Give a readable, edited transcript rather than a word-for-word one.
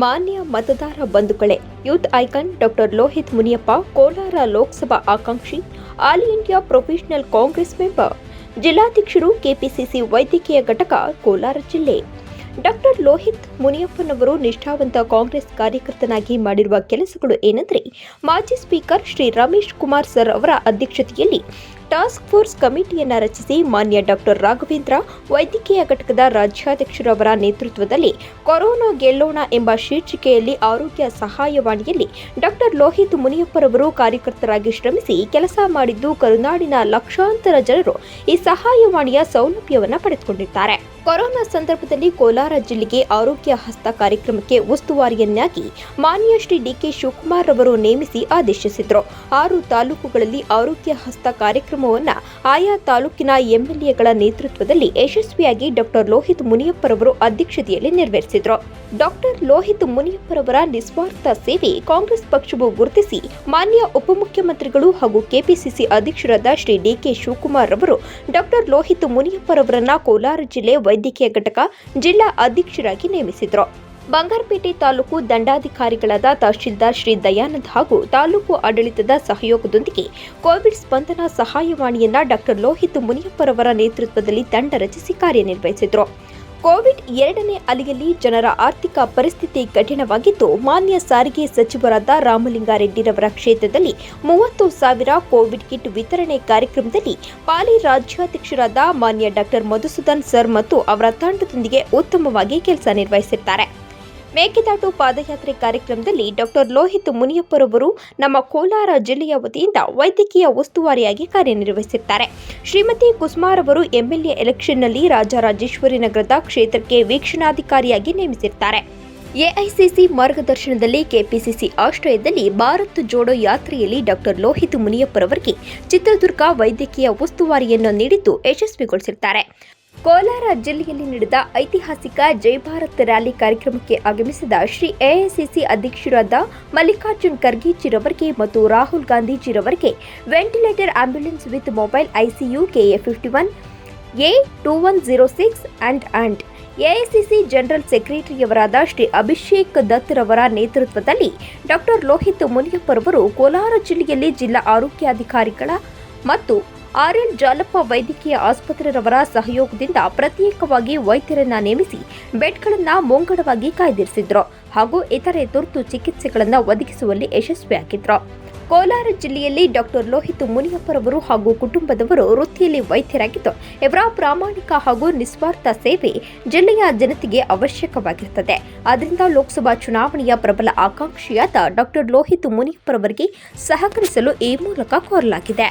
ಮಾನ್ಯ ಮತದಾರ ಬಂಧುಗಳೇ, youth icon doctor Lohith Muniyappa Kolar Lok Sabha ಆಕಾಂಕ್ಷಿ, all India professional Congress member, ಜಿಲ್ಲಾಧ್ಯಕ್ಷರು, ಕೆಪಿಸಿಸಿ ವೈದ್ಯಕೀಯ ಘಟಕ, ಕೋಲಾರ ಜಿಲ್ಲೆ. ಡಾಕ್ಟರ್ ಲೋಹಿತ್ ಮುನಿಯಪ್ಪನವರು ನಿಷ್ಠಾವಂತ ಕಾಂಗ್ರೆಸ್ ಕಾರ್ಯಕರ್ತನಾಗಿ ಮಾಡಿರುವ ಕೆಲಸಗಳು ಏನೆಂದರೆ, ಮಾಜಿ ಸ್ಪೀಕರ್ ಶ್ರೀ ರಮೇಶ್ ಕುಮಾರ್ ಸರ್ ಅವರ ಅಧ್ಯಕ್ಷತೆಯಲ್ಲಿ ಟಾಸ್ಕ್ ಫೋರ್ಸ್ ಕಮಿಟಿಯನ್ನು ರಚಿಸಿ ಮಾನ್ಯ ಡಾಕ್ಟರ್ ರಾಘವೇಂದ್ರ ವೈದ್ಯಕೀಯ ಘಟಕದ ರಾಜ್ಯಾಧ್ಯಕ್ಷರವರ ನೇತೃತ್ವದಲ್ಲಿ ಕೊರೋನಾ ಗೆಲ್ಲೋಣ ಎಂಬ ಶೀರ್ಷಿಕೆಯಲ್ಲಿ ಆರೋಗ್ಯ ಸಹಾಯವಾಣಿಯಲ್ಲಿ ಡಾಕ್ಟರ್ ಲೋಹಿತ್ ಮುನಿಯಪ್ಪರವರು ಕಾರ್ಯಕರ್ತರಾಗಿ ಶ್ರಮಿಸಿ ಕೆಲಸ ಮಾಡಿದ್ದು ಕರುನಾಡಿನ ಲಕ್ಷಾಂತರ ಜನರು ಈ ಸಹಾಯವಾಣಿಯ ಸೌಲಭ್ಯವನ್ನು ಪಡೆದುಕೊಂಡಿದ್ದಾರೆ. ಕೊರೋನಾ ಸಂದರ್ಭದಲ್ಲಿ ಕೋಲಾರ ಜಿಲ್ಲೆಗೆ ಆರೋಗ್ಯ ಹಸ್ತ ಕಾರ್ಯಕ್ರಮಕ್ಕೆ ಉಸ್ತುವಾರಿಯನ್ನಾಗಿ ಮಾನ್ಯ ಶ್ರೀ ಡಿಕೆ ಶಿವಕುಮಾರ್ ಅವರು ನೇಮಿಸಿ ಆದೇಶಿಸಿದರು. 6 ತಾಲೂಕುಗಳಲ್ಲಿ ಆರೋಗ್ಯ ಹಸ್ತ ಕಾರ್ಯಕ್ರಮವನ್ನು ಆಯಾ ತಾಲೂಕಿನ ಎಂಎಲ್ಎಗಳ ನೇತೃತ್ವದಲ್ಲಿ ಯಶಸ್ವಿಯಾಗಿ ಡಾಕ್ಟರ್ ಲೋಹಿತ್ ಮುನಿಯಪ್ಪರವರು ಅಧ್ಯಕ್ಷತೆಯಲ್ಲಿ ನೆರವೇರಿಸಿದರು. ಡಾಕ್ಟರ್ ಲೋಹಿತ್ ಮುನಿಯಪ್ಪರವರ ನಿಸ್ವಾರ್ಥ ಸೇವೆ ಕಾಂಗ್ರೆಸ್ ಪಕ್ಷವು ಗುರುತಿಸಿ ಮಾನ್ಯ ಉಪಮುಖ್ಯಮಂತ್ರಿಗಳು ಹಾಗೂ ಕೆಪಿಸಿಸಿ ಅಧ್ಯಕ್ಷರಾದ ಶ್ರೀ ಡಿಕೆ ಶಿವಕುಮಾರ್ ಅವರು ಡಾಕ್ಟರ್ ಲೋಹಿತ್ ಮುನಿಯಪ್ಪರವರನ್ನ ಕೋಲಾರ ಜಿಲ್ಲೆ ವೈದ್ಯಕೀಯ ಘಟಕ ಜಿಲ್ಲಾ ಅಧ್ಯಕ್ಷರಾಗಿ ನೇಮಿಸಿದರು. ಬಂಗಾರಪೇಟೆ ತಾಲೂಕು ದಂಡಾಧಿಕಾರಿಗಳಾದ ತಹಶೀಲ್ದಾರ್ ಶ್ರೀ ದಯಾನಂದ್ ಹಾಗೂ ತಾಲೂಕು ಆಡಳಿತದ ಸಹಯೋಗದೊಂದಿಗೆ ಕೋವಿಡ್ ಸ್ಪಂದನಾ ಸಹಾಯವಾಣಿಯನ್ನ ಡಾಕ್ಟರ್ ಲೋಹಿತ್ ಮುನಿಯಪ್ಪರವರ ನೇತೃತ್ವದಲ್ಲಿ ತಂಡ ರಚಿಸಿ ಕಾರ್ಯನಿರ್ವಹಿಸಿದರು. ಕೋವಿಡ್ 2ನೇ ಅಲೆಯಲ್ಲಿ ಜನರ ಆರ್ಥಿಕ ಪರಿಸ್ಥಿತಿ ಕಠಿಣವಾಗಿದ್ದು, ಮಾನ್ಯ ಸಾರಿಗೆ ಸಚಿವರಾದ ರಾಮಲಿಂಗಾರೆಡ್ಡಿರವರ ಕ್ಷೇತ್ರದಲ್ಲಿ 30,000 ಕೋವಿಡ್ ಕಿಟ್ ವಿತರಣೆ ಕಾರ್ಯಕ್ರಮದಲ್ಲಿ ಪಾಲಿ ರಾಜ್ಯಾಧ್ಯಕ್ಷರಾದ ಮಾನ್ಯ ಡಾಕ್ಟರ್ ಮಧುಸೂದನ್ ಸರ್ ಮತ್ತು ಅವರ ತಂಡದೊಂದಿಗೆ ಉತ್ತಮವಾಗಿ ಕೆಲಸ ನಿರ್ವಹಿಸಿದ್ದಾರೆ. ಮೇಕೆದಾಟು ಪಾದಯಾತ್ರೆ ಕಾರ್ಯಕ್ರಮದಲ್ಲಿ ಡಾಕ್ಟರ್ ಲೋಹಿತ್ ಮುನಿಯಪ್ಪರವರು ನಮ್ಮ ಕೋಲಾರ ಜಿಲ್ಲೆಯ ವತಿಯಿಂದ ವೈದ್ಯಕೀಯ ಉಸ್ತುವಾರಿಯಾಗಿ ಕಾರ್ಯನಿರ್ವಹಿಸಿದ್ದಾರೆ. ಶ್ರೀಮತಿ ಕುಸುಮಾರ್ ಅವರು ಎಂಎಲ್ಎ ಎಲೆಕ್ಷನ್ನಲ್ಲಿ ರಾಜರಾಜೇಶ್ವರಿನಗರದ ಕ್ಷೇತ್ರಕ್ಕೆ ವೀಕ್ಷಣಾಧಿಕಾರಿಯಾಗಿ ನೇಮಿಸಿದ್ದಾರೆ. ಎಐಸಿಸಿ ಮಾರ್ಗದರ್ಶನದಲ್ಲಿ ಕೆಪಿಸಿಸಿ ಆಶ್ರಯದಲ್ಲಿ ಭಾರತ್ ಜೋಡೋ ಯಾತ್ರೆಯಲ್ಲಿ ಡಾಕ್ಟರ್ ಲೋಹಿತ್ ಮುನಿಯಪ್ಪರವರಿಗೆ ಚಿತ್ರದುರ್ಗ ವೈದ್ಯಕೀಯ ಉಸ್ತುವಾರಿಯನ್ನು ನೀಡಿದ್ದು ಯಶಸ್ವಿಗೊಳಿಸಿದ್ದಾರೆ. ಕೋಲಾರ ಜಿಲ್ಲೆಯಲ್ಲಿ ನಡೆದ ಐತಿಹಾಸಿಕ ಜೈ ಭಾರತ್ ರ್ಯಾಲಿ ಕಾರ್ಯಕ್ರಮಕ್ಕೆ ಆಗಮಿಸಿದ ಶ್ರೀ ಎಐಸಿಸಿ ಅಧ್ಯಕ್ಷರಾದ ಮಲ್ಲಿಕಾರ್ಜುನ್ ಖರ್ಗೆಜಿರವರಿಗೆ ಮತ್ತು ರಾಹುಲ್ ಗಾಂಧೀಜಿರವರಿಗೆ ventilator ambulance with mobile ICU KA51 A2106 and AICC general ಸೆಕ್ರೆಟರಿಯವರಾದ ಶ್ರೀ ಅಭಿಷೇಕ್ ದತ್ ರವರ ನೇತೃತ್ವದಲ್ಲಿ ಡಾಕ್ಟರ್ ಲೋಹಿತ್ ಮುನಿಯಪ್ಪರವರು ಕೋಲಾರ ಜಿಲ್ಲೆಯಲ್ಲಿ ಜಿಲ್ಲಾ ಆರೋಗ್ಯಾಧಿಕಾರಿಗಳ ಮತ್ತು RL ಜಾಲಪ್ಪ ವೈದ್ಯಕೀಯ ಆಸ್ಪತ್ರೆರವರ ಸಹಯೋಗದಿಂದ ಪ್ರತ್ಯೇಕವಾಗಿ ವೈದ್ಯರನ್ನ ನೇಮಿಸಿ ಬೆಡ್ಗಳನ್ನು ಮುಂಗಡವಾಗಿ ಕಾಯ್ದಿರಿಸಿದ್ರು ಹಾಗೂ ಇತರೆ ತುರ್ತು ಚಿಕಿತ್ಸೆಗಳನ್ನು ಒದಗಿಸುವಲ್ಲಿ ಯಶಸ್ವಿಯಾಗಿದ್ರು. ಕೋಲಾರ ಜಿಲ್ಲೆಯಲ್ಲಿ ಡಾಕ್ಟರ್ ಲೋಹಿತ್ ಮುನಿಯಪ್ಪರವರು ಹಾಗೂ ಕುಟುಂಬದವರು ವೃತ್ತಿಯಲ್ಲಿ ವೈದ್ಯರಾಗಿದ್ದು, ಇವರ ಪ್ರಾಮಾಣಿಕ ಹಾಗೂ ನಿಸ್ವಾರ್ಥ ಸೇವೆ ಜಿಲ್ಲೆಯ ಜನತೆಗೆ ಅವಶ್ಯಕವಾಗಿರುತ್ತದೆ. ಆದ್ದರಿಂದ ಲೋಕಸಭಾ ಚುನಾವಣೆಯ ಪ್ರಬಲ ಆಕಾಂಕ್ಷಿಯಾದ ಡಾಕ್ಟರ್ ಲೋಹಿತ್ ಮುನಿಯಪ್ಪರವರಿಗೆ ಸಹಕರಿಸಲು ಈ ಮೂಲಕ ಕೋರಲಾಗಿದೆ.